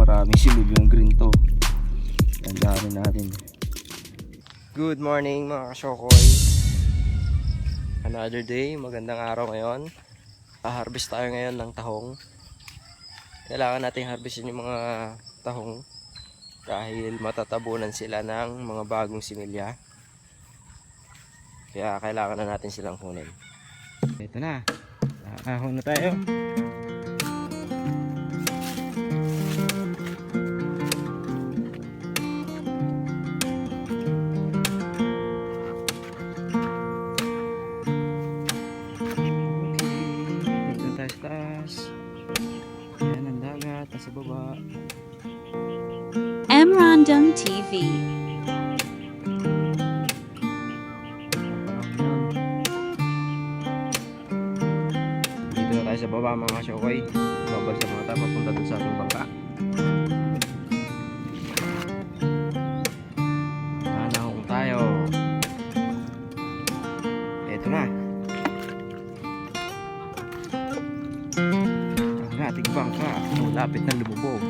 maraming similyang green to. Tandaan natin. Good morning mga kasyokoy. Another day, magandang araw ngayon. Harvest tayo ngayon ng tahong. Kailangan natin harvestin yung mga tahong dahil matatabunan sila ng mga bagong similya. Kaya kailangan na natin silang kunin. Ito na. Ahon na tayo. Sa baba. Random TV. Dito na tayo sa baba mga kasyokoy. Babal sa mga tayo papunta dun sa ating bangka. Nanahong tayo. Eto na ang ating bangka. Lapit na lumubog.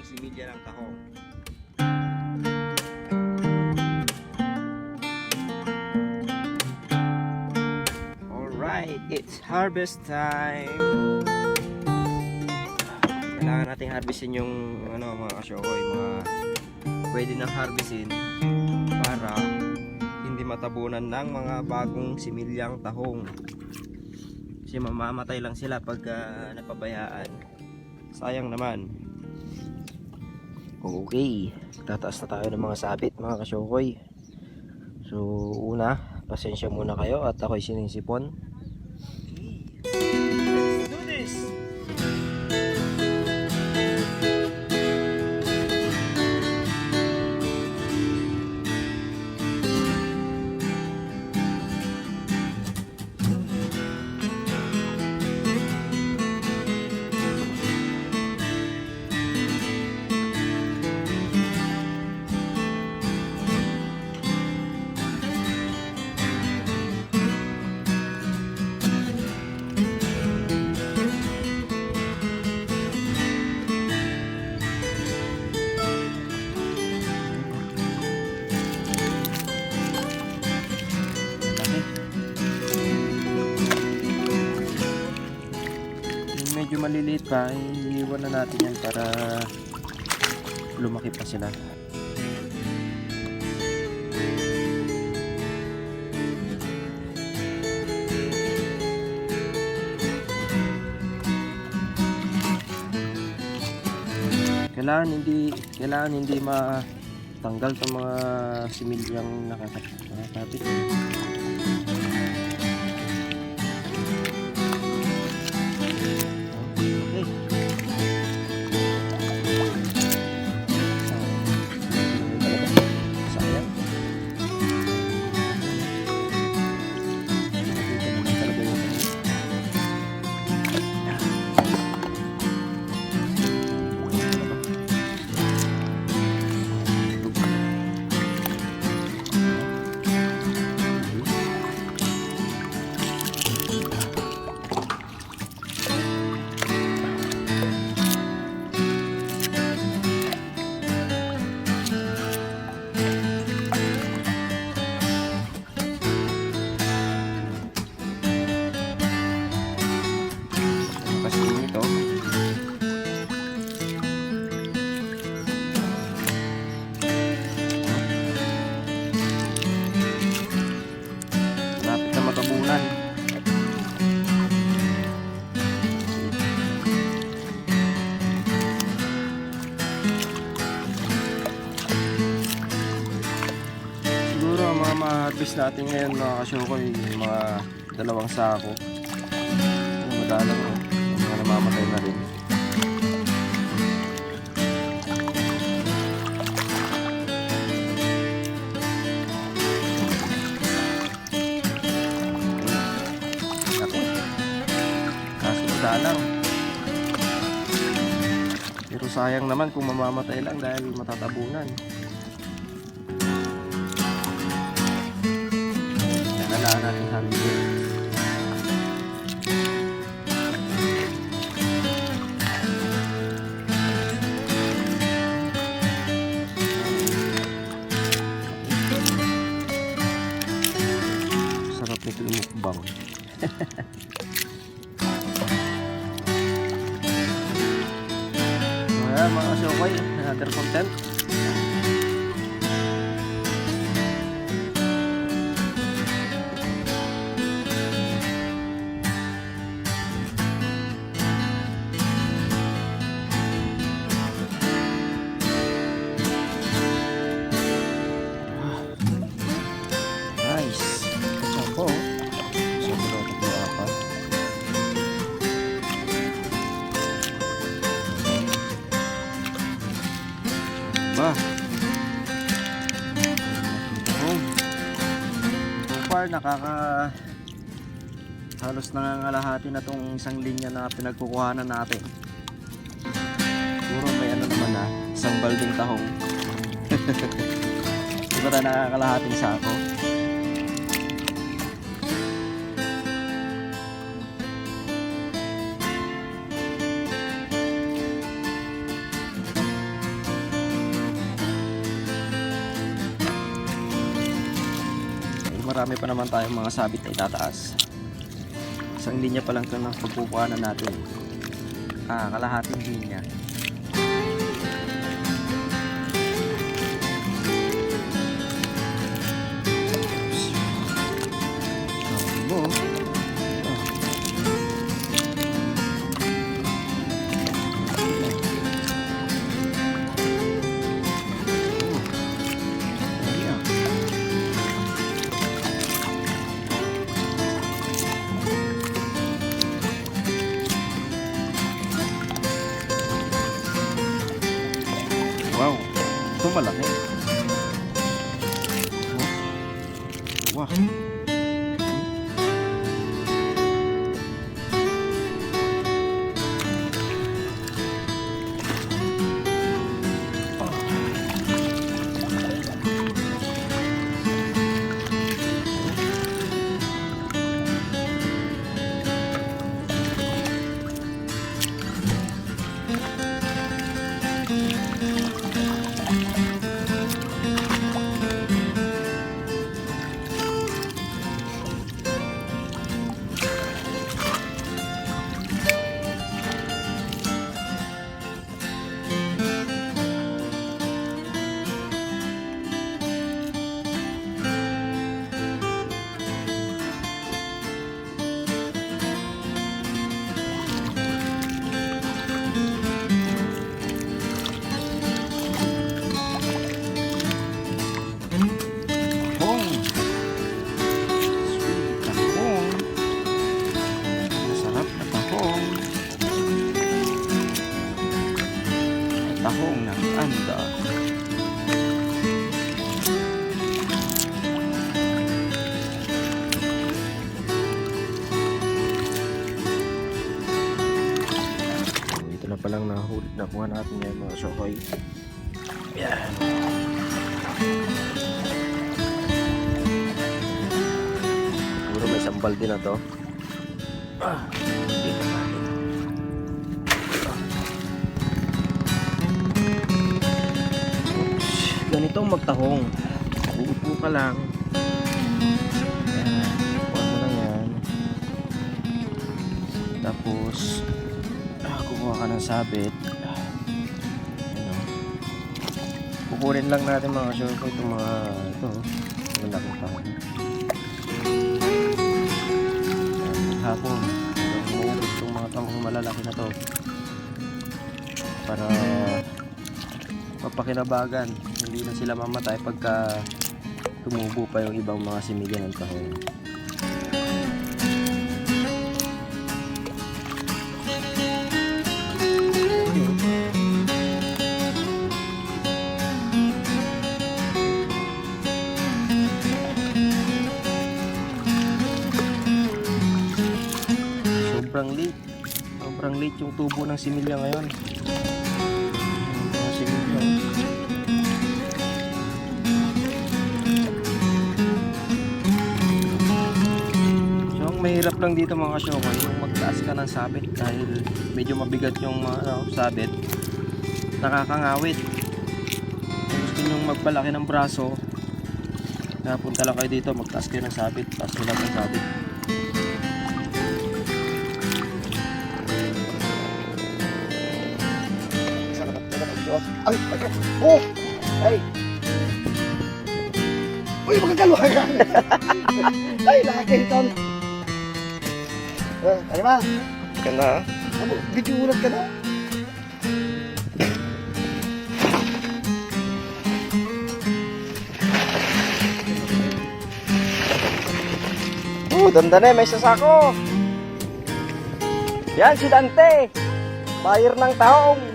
Similya ng tahong. Alright, it's harvest time. Kailangan natin harvestin yung mga kasyokoy, mga pwede nang harvestin para hindi matabunan ng mga bagong similyang tahong. Kasi mamamatay lang sila pag napabayaan. Sayang naman. Okay, tataas na tayo ng mga sabit mga kasyokoy. So una, pasensya muna kayo at ako'y sinisipon. Let's do this! Medyo maliliit pa, iiwan na natin yan para lumaki pa sila. Kailangan hindi matanggal sa mga similyang nakakapit. mga ma-harvest natin ngayon mga kasyokoy, yung mga 2 sako. Madalang no? Yung mga namamatay na rin. Kaso madalang. Pero sayang naman kung mamamatay lang dahil matatabunan. Kailangan natin harvestin. Sarap nito yung mukbang. Ayan mga kasyokoy, another content. Nice. Choco. Sobrang ito apa. Ba. So far halos nangangalahati na tong isang linya na pinagkukuhanan natin. Siguro may ano naman na isang balding tahong. Diba tayo nakakalahating sako? Marami pa naman tayong mga sabit na itataas. Isang linya pa lang ito ng pagkukuhanan natin. Kalahating linya. Wow, ito malaki. Wow. Tahong ng anda. Ito na palang nakuha natin yan mga syokoy. Yan. Siguro may sambal din na to. Dito natin. Ganitong magtahong, uupo ka lang, yan, kuha mo lang yan, tapos kukuha ka ng sabit, ano, kukunin lang natin mga sure ko itong mga ito, malaki pa hapon, umuubos itong mga tahong malalaki na to para mapakinabagan, hindi na sila mamatay pagka tumubo pa yung ibang mga similya ng tahong. Sobrang late yung tubo ng similya ngayon. Mga similya. So ang mahirap lang dito mga kasyokoy, yung magtaas ka ng sabit dahil medyo mabigat yung sabit, nakakangawit. Kung gusto nyong magpalaki ng braso, punta lang kayo dito, magtaas kayo ng sabit, taas nyo lang ng sabit. Ay, oh, ay. Uy, magkakaluha ka. Ay, laki ito. Ay, ma. Ka na. Video ulat ka na. Danda may sasako. Yan si Dante. Buyer ng tahong.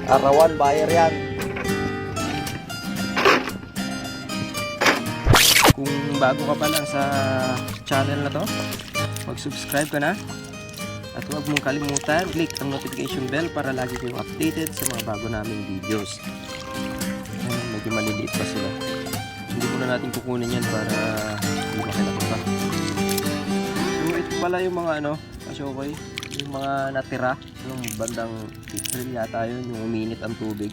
Arawan, buyer yan. Kung bago ka pa lang sa channel na to, mag-subscribe ka na. At huwag mong kalimutan, click ang notification bell para lagi kayong updated sa mga bago naming videos. Medyo maliliit pa sila. Hindi muna natin kukunin yan para hindi makilapot pa. So ito pala yung mga kasyokoy, yung mga natira yung bandang April yata yun, yung uminit ang tubig.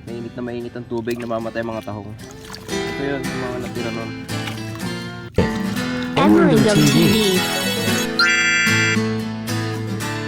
Mainit ang tubig, namamatay mga tahong. Ito yun, yung mga natira nun. Emerald TV.